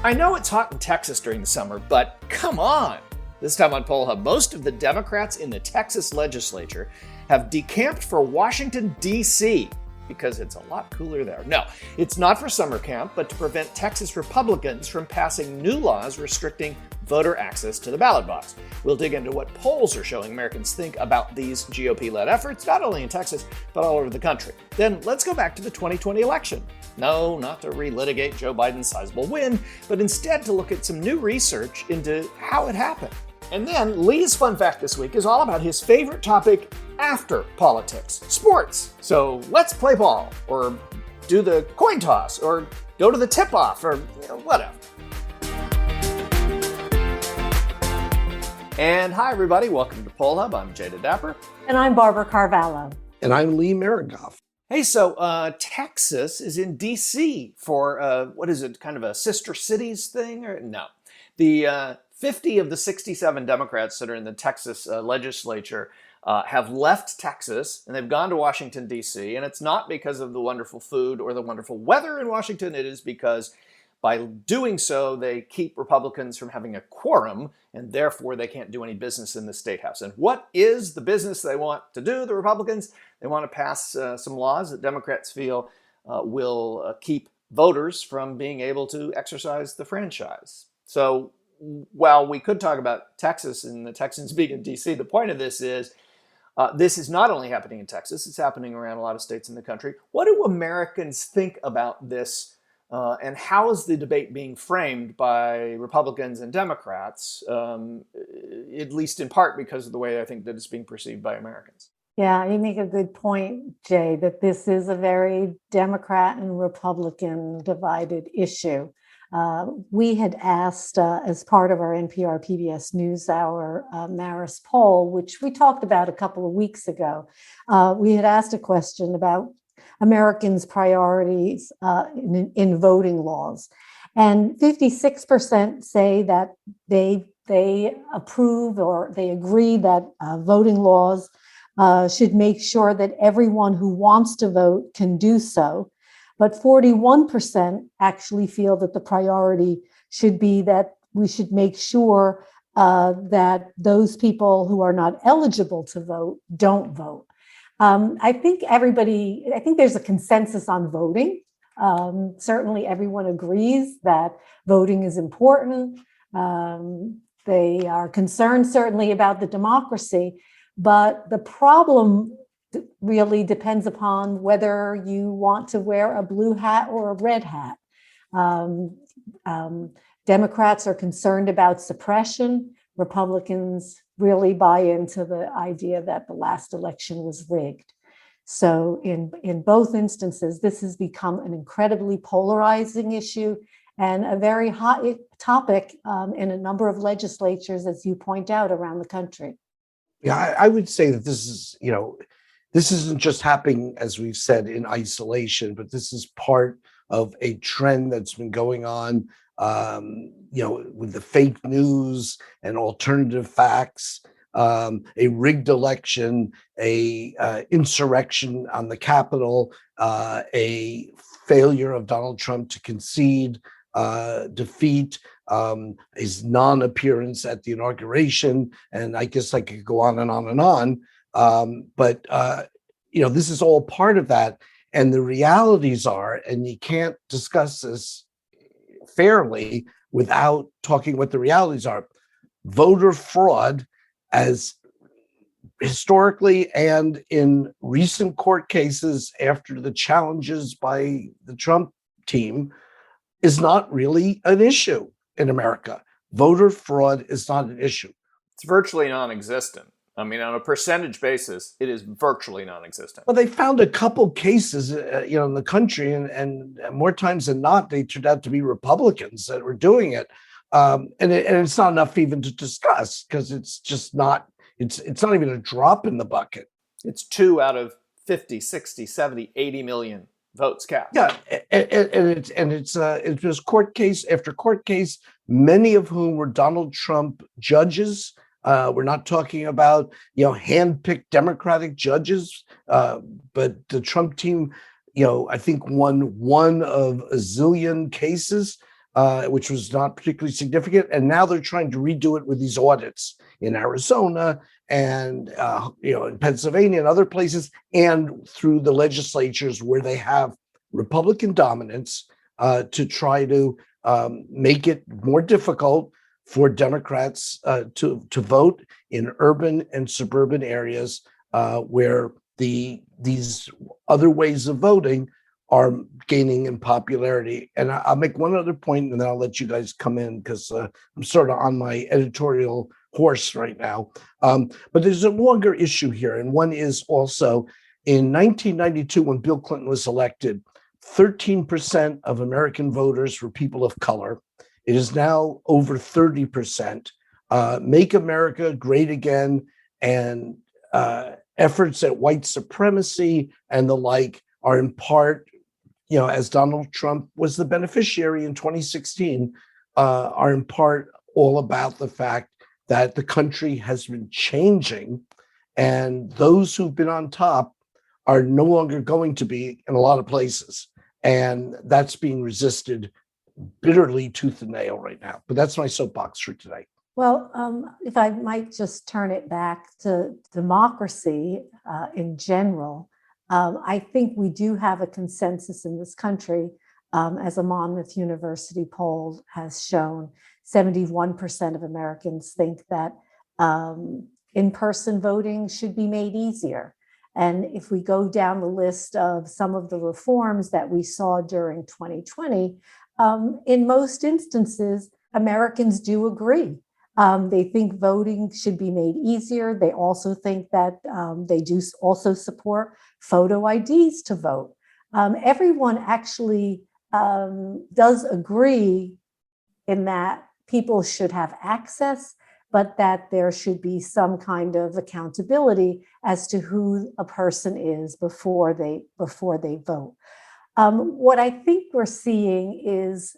I know it's hot in Texas during the summer, but come on! This time on Poll Hub, most of the Democrats in the Texas legislature have decamped for Washington, D.C. because it's a lot cooler there. No, it's not for summer camp, but to prevent Texas Republicans from passing new laws restricting voter access to the ballot box. We'll dig into what polls are showing Americans think about these GOP-led efforts, not only in Texas, but all over the country. Then let's go back to the 2020 election. No, not to relitigate Joe Biden's sizable win, but instead to look at some new research into how it happened. And then Lee's fun fact this week is all about his favorite topic after politics, sports. So let's play ball, or do the coin toss, or go to the tip-off, or whatever. And hi, everybody. Welcome to Poll Hub. I'm Jay DeDapper. And I'm Barbara Carvalho. And I'm Lee Miringoff. Hey, so Texas is in D.C. for, what is it, kind of a sister cities thing? Or no. The 50 of the 67 Democrats that are in the Texas legislature have left Texas, and they've gone to Washington, D.C., and it's not because of the wonderful food or the wonderful weather in Washington. It is because by doing so, they keep Republicans from having a quorum, and therefore they can't do any business in the State House. And what is the business they want to do, the Republicans? They want to pass some laws that Democrats feel will keep voters from being able to exercise the franchise. So while we could talk about Texas and the Texans being in D.C., the point of this is not only happening in Texas, it's happening around a lot of states in the country. What do Americans think about this? And how is the debate being framed by Republicans and Democrats, at least in part because of the way I think that it's being perceived by Americans? Yeah, you make a good point, Jay, that this is a very Democrat and Republican divided issue. We had asked, as part of our NPR PBS NewsHour Marist Poll, which we talked about a couple of weeks ago, we had asked a question about Americans' priorities in voting laws. And 56% say that they approve or they agree that voting laws should make sure that everyone who wants to vote can do so. But 41% actually feel that the priority should be that we should make sure that those people who are not eligible to vote don't vote. I think there's a consensus on voting. Certainly everyone agrees that voting is important. They are concerned certainly about the democracy, but the problem really depends upon whether you want to wear a blue hat or a red hat. Democrats are concerned about suppression. Republicans really buy into the idea that the last election was rigged. So in both instances, this has become an incredibly polarizing issue and a very hot topic in a number of legislatures, as you point out, around the country. Yeah, I would say that this is, this isn't just happening, as we've said, in isolation, but this is part of a trend that's been going on, with the fake news and alternative facts, a rigged election, a insurrection on the Capitol, a failure of Donald Trump to concede defeat, his non-appearance at the inauguration, and I guess I could go on and on and on. But this is all part of that. And the realities are, and you can't discuss this fairly without talking what the realities are. Voter fraud, as historically and in recent court cases after the challenges by the Trump team, is not really an issue in America. Voter fraud is not an issue. It's virtually non-existent. I mean, on a percentage basis, it is virtually non-existent. Well, they found a couple cases, in the country, and more times than not, they turned out to be Republicans that were doing it. And it's not enough even to discuss because it's just not, it's not even a drop in the bucket. It's 2 out of 50, 60, 70, 80 million votes cast. Yeah, it was court case after court case, many of whom were Donald Trump judges. We're not talking about, hand-picked Democratic judges, but the Trump team, I think won one of a zillion cases. which was not particularly significant. And now they're trying to redo it with these audits in Arizona and in Pennsylvania and other places, and through the legislatures where they have Republican dominance, to try to make it more difficult for Democrats to vote in urban and suburban areas where these other ways of voting are gaining in popularity. And I'll make one other point, and then I'll let you guys come in, because I'm sort of on my editorial horse right now. But there's a longer issue here, and one is also in 1992, when Bill Clinton was elected, 13% of American voters were people of color. It is now over 30%. Make America Great Again and efforts at white supremacy and the like are in part, as Donald Trump was the beneficiary in 2016, are in part all about the fact that the country has been changing, and those who've been on top are no longer going to be in a lot of places. And that's being resisted bitterly tooth and nail right now. But that's my soapbox for today. Well, if I might just turn it back to democracy in general, I think we do have a consensus in this country, as a Monmouth University poll has shown. 71% of Americans think that in-person voting should be made easier. And if we go down the list of some of the reforms that we saw during 2020, in most instances, Americans do agree. They think voting should be made easier. They also think that they do also support photo IDs to vote. Everyone actually does agree in that people should have access, but that there should be some kind of accountability as to who a person is before they vote. What I think we're seeing is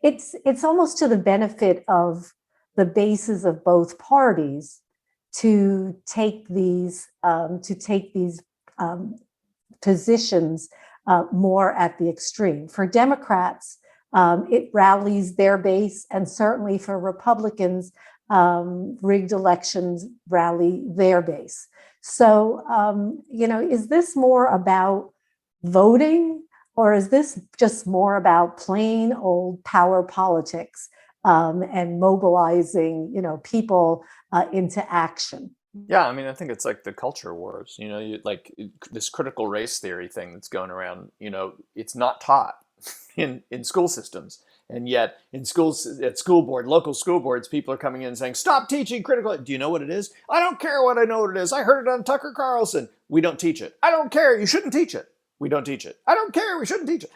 it's almost to the benefit of the bases of both parties to take these positions more at the extreme. For Democrats, it rallies their base, and certainly for Republicans, rigged elections rally their base. So, is this more about voting, or is this just more about plain old power politics and mobilizing, people into action? Yeah, I mean, I think it's like the culture wars. This critical race theory thing that's going around. It's not taught in school systems. And yet in schools, at local school boards, people are coming in and saying, stop teaching critical. Do you know what it is? I don't care what I know what it is. I heard it on Tucker Carlson. We don't teach it. I don't care. You shouldn't teach it. We don't teach it. I don't care. We shouldn't teach it.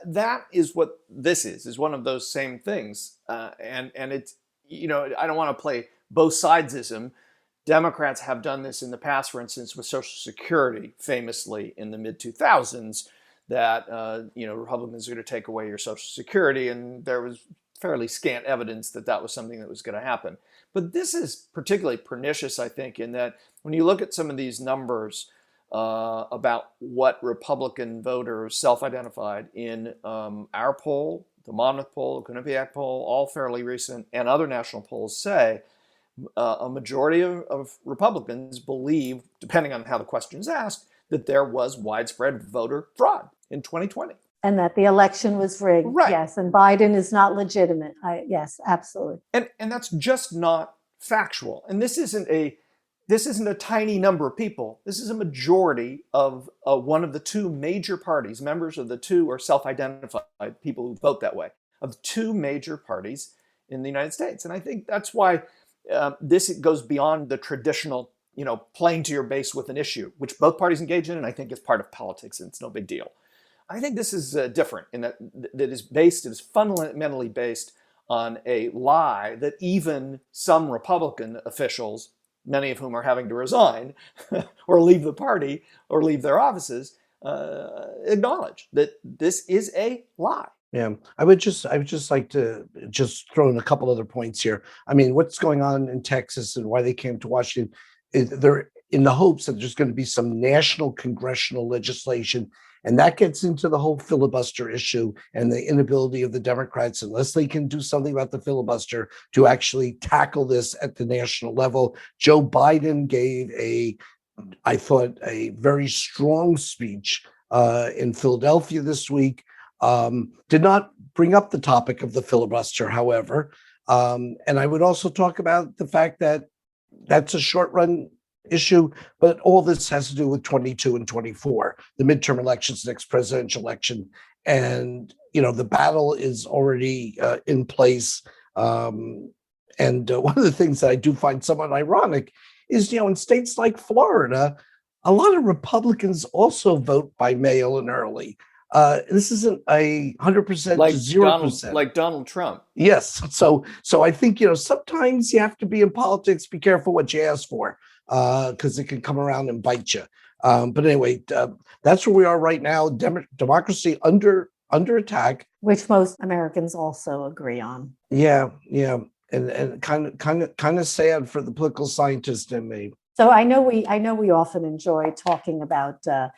That is what this is one of those same things. And it's, I don't want to play both sidesism. Democrats have done this in the past, for instance, with Social Security, famously in the mid-2000s, that Republicans are going to take away your Social Security, and there was fairly scant evidence that that was something that was going to happen. But this is particularly pernicious, I think, in that when you look at some of these numbers about what Republican voters self-identified in our poll, the Monmouth poll, the Quinnipiac poll, all fairly recent, and other national polls say a majority of Republicans believe, depending on how the question is asked, that there was widespread voter fraud in 2020. And that the election was rigged. Right. Yes. And Biden is not legitimate. Yes, absolutely. And that's just not factual. And this isn't a tiny number of people. This is a majority of one of the two major parties, members of the two or self-identified people who vote that way, of two major parties in the United States. And I think that's why this goes beyond the traditional playing to your base with an issue, which both parties engage in, and I think is part of politics, and it's no big deal. I think this is different in that it is fundamentally based on a lie that even some Republican officials, many of whom are having to resign or leave the party or leave their offices, acknowledge that this is a lie. Yeah, I would just like to just throw in a couple other points here. I mean, what's going on in Texas and why they came to Washington, there in the hopes that there's going to be some national congressional legislation. And that gets into the whole filibuster issue and the inability of the Democrats, unless they can do something about the filibuster, to actually tackle this at the national level. Joe Biden gave I thought, a very strong speech in Philadelphia this week. Did not bring up the topic of the filibuster, however. And I would also talk about the fact that that's a short run issue, but all this has to do with 22 and 24, the midterm elections, next presidential election. And, the battle is already in place. And one of the things that I do find somewhat ironic is, in states like Florida, a lot of Republicans also vote by mail and early. This isn't 100% to 0%. Like Donald Trump. Yes. So I think, sometimes you have to be in politics, be careful what you ask for, because it can come around and bite you. But anyway, that's where we are right now. Democracy under attack. Which most Americans also agree on. Yeah. And kind of sad for the political scientist in me. So I know we often enjoy talking about the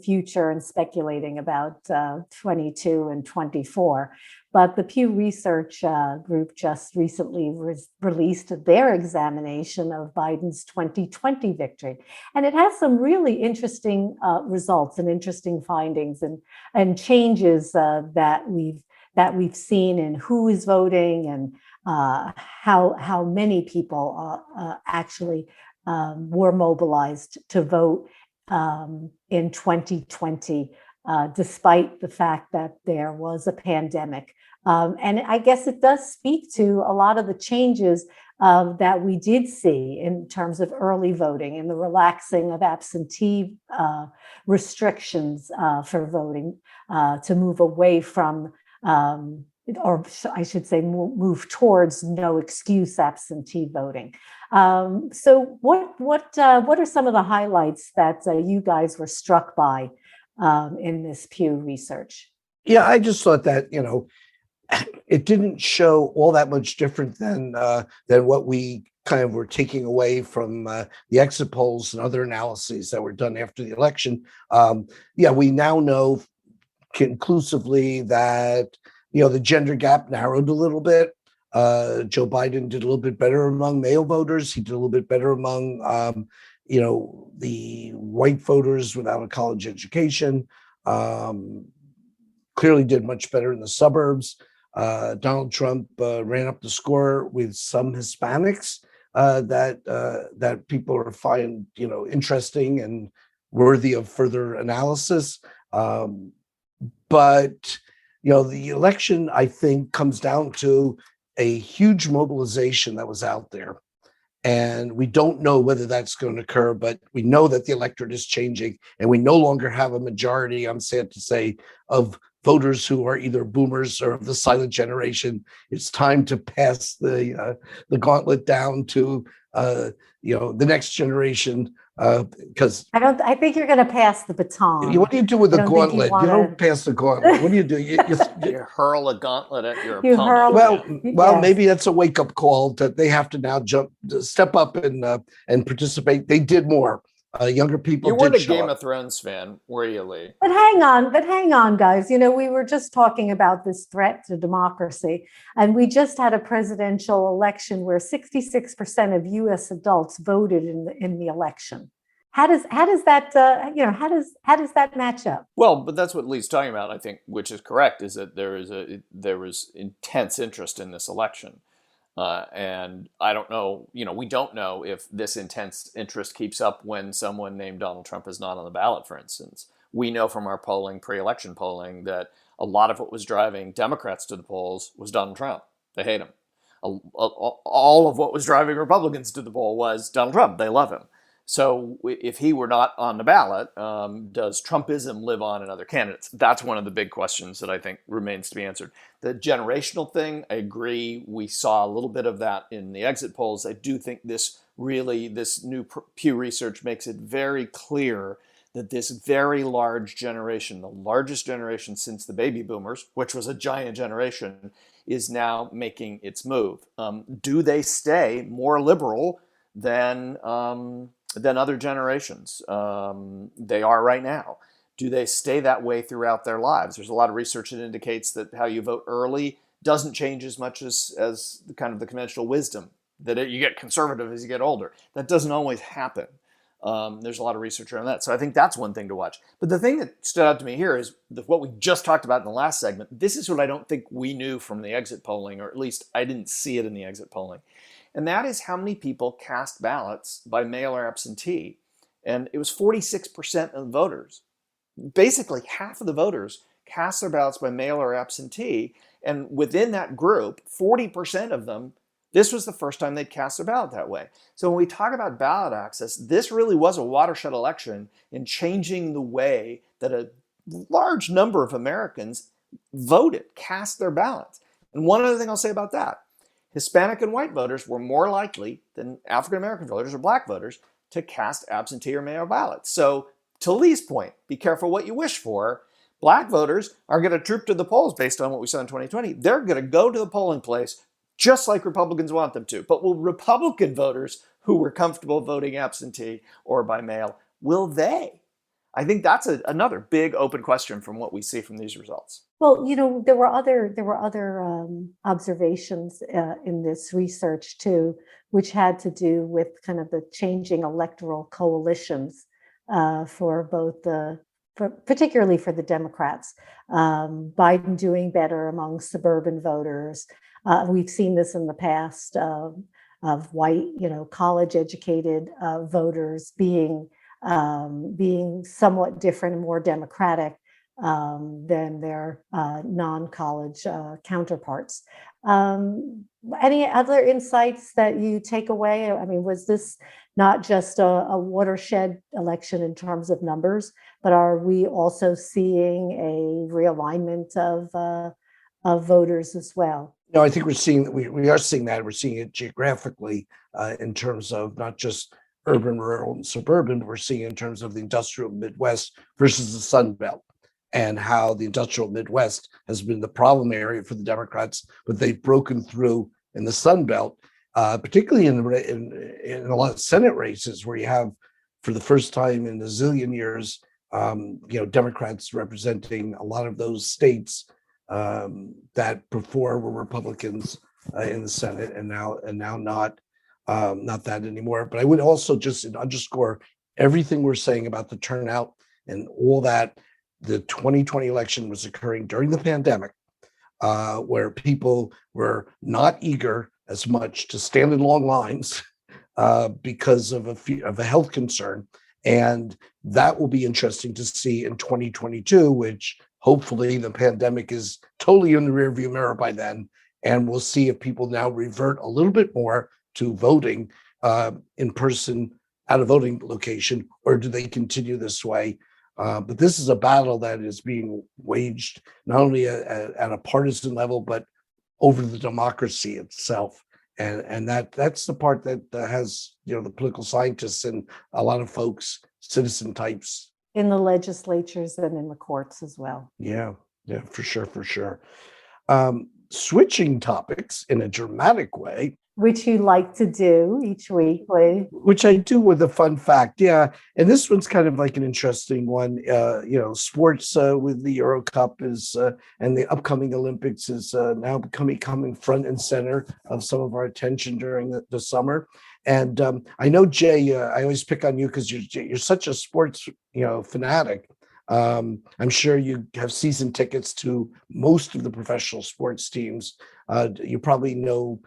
future and speculating about 22 and 24, but the Pew Research Group just recently released their examination of Biden's 2020 victory, and it has some really interesting results and interesting findings and changes that we've seen in who is voting and how many people actually were mobilized to vote in 2020, despite the fact that there was a pandemic. And I guess it does speak to a lot of the changes that we did see in terms of early voting and the relaxing of absentee restrictions for voting to move away from or I should say move towards no excuse absentee voting. So what are some of the highlights that you guys were struck by in this Pew research? Yeah, I just thought that, it didn't show all that much different than what we kind of were taking away from the exit polls and other analyses that were done after the election. We now know conclusively that the gender gap narrowed a little bit. Joe Biden did a little bit better among male voters. He did a little bit better among, the white voters without a college education. Clearly did much better in the suburbs. Donald Trump ran up the score with some Hispanics that people are find interesting and worthy of further analysis. But the election, I think, comes down to a huge mobilization that was out there. And we don't know whether that's going to occur, but we know that the electorate is changing, and we no longer have a majority, I'm sad to say, of voters who are either boomers or of the silent generation. It's time to pass the gauntlet down to the next generation. Because I think you're going to pass the baton. What do you do with the gauntlet? You don't pass the gauntlet. What do? You hurl a gauntlet at your opponent. Well, yes. Maybe that's a wake-up call that they have to now step up and participate. They did more. Younger people. You weren't a Game up. of Thrones fan, were you, Lee? But hang on, guys. We were just talking about this threat to democracy, and we just had a presidential election where 66% of U.S. adults voted in the election. How does that match up? Well, but that's what Lee's talking about, I think, which is correct, is that there was intense interest in this election. And I don't know, we don't know if this intense interest keeps up when someone named Donald Trump is not on the ballot, for instance. We know from our polling, pre-election polling, that a lot of what was driving Democrats to the polls was Donald Trump. They hate him. All of what was driving Republicans to the poll was Donald Trump. They love him. So if he were not on the ballot, does Trumpism live on in other candidates? That's one of the big questions that I think remains to be answered. The generational thing, I agree. We saw a little bit of that in the exit polls. I do think this new Pew research makes it very clear that this very large generation, the largest generation since the baby boomers, which was a giant generation, is now making its move. Do they stay more liberal than than other generations. They are right now. Do they stay that way throughout their lives? There's a lot of research that indicates that how you vote early doesn't change as much as the kind of the conventional wisdom that you get conservative as you get older. That doesn't always happen. There's a lot of research around that. So I think that's one thing to watch. But the thing that stood out to me here is what we just talked about in the last segment. This is what I don't think we knew from the exit polling, or at least I didn't see it in the exit polling. And that is how many people cast ballots by mail or absentee. And it was 46% of the voters. Basically, half of the voters cast their ballots by mail or absentee. And within that group, 40% of them, this was the first time they'd cast their ballot that way. So when we talk about ballot access, this really was a watershed election in changing the way that a large number of Americans voted, cast their ballots. And one other thing I'll say about that, Hispanic and white voters were more likely than African American voters or black voters to cast absentee or mail ballots. So to Lee's point, be careful what you wish for. Black voters are going to troop to the polls based on what we saw in 2020. They're going to go to the polling place just like Republicans want them to. But will Republican voters who were comfortable voting absentee or by mail, will they? I think that's another big open question from what we see from these results. Well, there were other observations in this research too, which had to do with kind of the changing electoral coalitions for both particularly for the Democrats. Biden doing better among suburban voters. We've seen this in the past of white, college-educated voters being somewhat different and more democratic than their non-college counterparts. Any other insights that you take away? I mean, was this not just a watershed election in terms of numbers, but are we also seeing a realignment of voters as well? No, I think we are seeing that. We're seeing it geographically in terms of not just urban, rural, and suburban. We're seeing it in terms of the industrial Midwest versus the Sun Belt, and how the industrial Midwest has been the problem area for the Democrats, but they've broken through in the Sun Belt, particularly in a lot of Senate races where you have, for the first time in a zillion years, Democrats representing a lot of those states that before were Republicans in the Senate, and now not that anymore. But I would also just underscore everything we're saying about the turnout and all that. The 2020 election was occurring during the pandemic, where people were not eager as much to stand in long lines because of a health concern. And that will be interesting to see in 2022, which hopefully the pandemic is totally in the rearview mirror by then. And we'll see if people now revert a little bit more to voting in person at a voting location, or do they continue this way? But this is a battle that is being waged not only at a partisan level, but over the democracy itself. And that's the part that has, the political scientists and a lot of folks, citizen types. In the legislatures and in the courts as well. Yeah, for sure. Switching topics in a dramatic way. Which you like to do each week, Lee. Which I do with a fun fact, yeah. And this one's kind of like an interesting one. Sports with the Euro Cup is and the upcoming Olympics is now coming front and center of some of our attention during the summer. And I know, Jay, I always pick on you because you're such a sports fanatic. I'm sure you have season tickets to most of the professional sports teams. You probably know,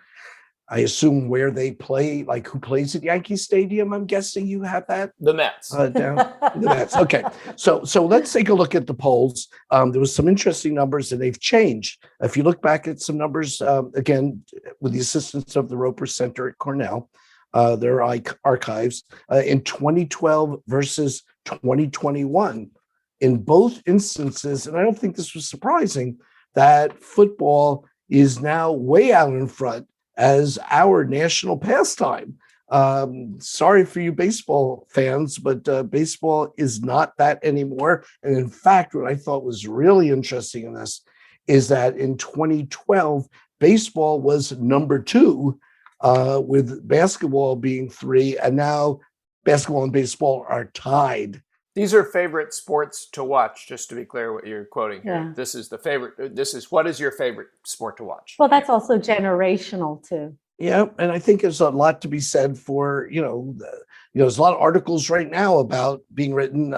I assume, where they play, like who plays at Yankee Stadium. I'm guessing you have that. The Mets. Down the Mets. Okay. So let's take a look at the polls. There was some interesting numbers, and they've changed. If you look back at some numbers, again, with the assistance of the Roper Center at Cornell, their archives, in 2012 versus 2021, in both instances, and I don't think this was surprising, that football is now way out in front as our national pastime. Sorry for you baseball fans, but baseball is not that anymore. And in fact, what I thought was really interesting in this is that in 2012, baseball was number 2, with basketball being 3, and now basketball and baseball are tied. These are favorite sports to watch, just to be clear what you're quoting here. Yeah. This is the favorite. This is what is your favorite sport to watch? Well, that's also generational too. Yeah, and I think there's a lot to be said for, there's a lot of articles right now about being written.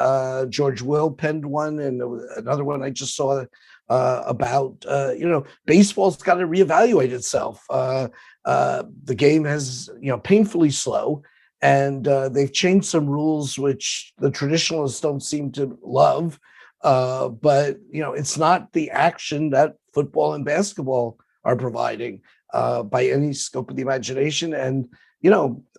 George Will penned one, and there was another one I just saw about, baseball's got to reevaluate itself. The game has, painfully slow, and they've changed some rules which the traditionalists don't seem to love. But it's not the action that football and basketball are providing by any scope of the imagination. And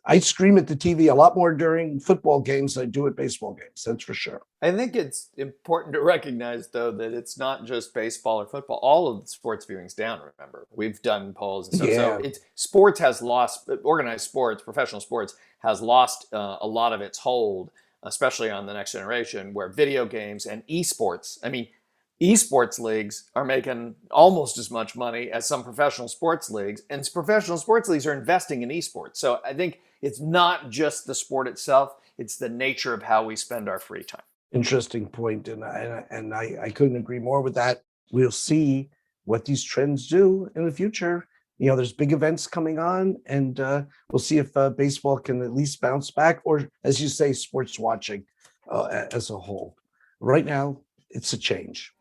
I scream at the TV a lot more during football games than I do at baseball games. That's for sure. I think it's important to recognize, though, that it's not just baseball or football. All of the sports viewing's down, remember. We've done polls and stuff. Yeah. So sports has lost, organized sports, professional sports has lost a lot of its hold, especially on the next generation, where video games and esports, esports leagues are making almost as much money as some professional sports leagues, and professional sports leagues are investing in esports. So I think it's not just the sport itself, it's the nature of how we spend our free time. Interesting point, and I couldn't agree more with that. We'll see what these trends do in the future. There's big events coming on, and we'll see if baseball can at least bounce back, or, as you say, sports watching as a whole. Right now, it's a change.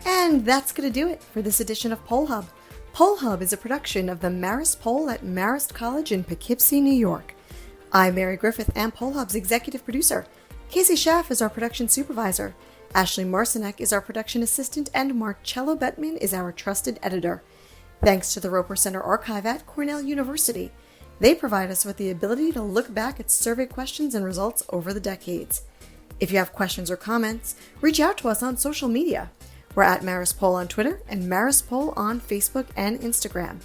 And that's going to do it for this edition of Poll Hub. Poll Hub is a production of the Marist Poll at Marist College in Poughkeepsie, New York. I'm Mary Griffith, and Poll Hub's executive producer. Casey Schaff is our production supervisor. Ashley Marcinek is our production assistant, and Marcello Bettman is our trusted editor. Thanks to the Roper Center Archive at Cornell University. They provide us with the ability to look back at survey questions and results over the decades. If you have questions or comments, reach out to us on social media. We're at Marist Poll on Twitter and Marist Poll on Facebook and Instagram.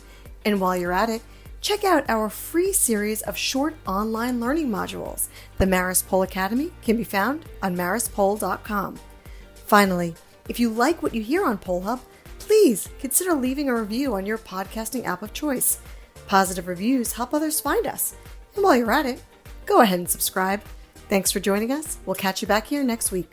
And while you're at it, check out our free series of short online learning modules. The Marist Poll Academy can be found on maristpoll.com. Finally, if you like what you hear on Poll Hub, please consider leaving a review on your podcasting app of choice. Positive reviews help others find us. And while you're at it, go ahead and subscribe. Thanks for joining us. We'll catch you back here next week.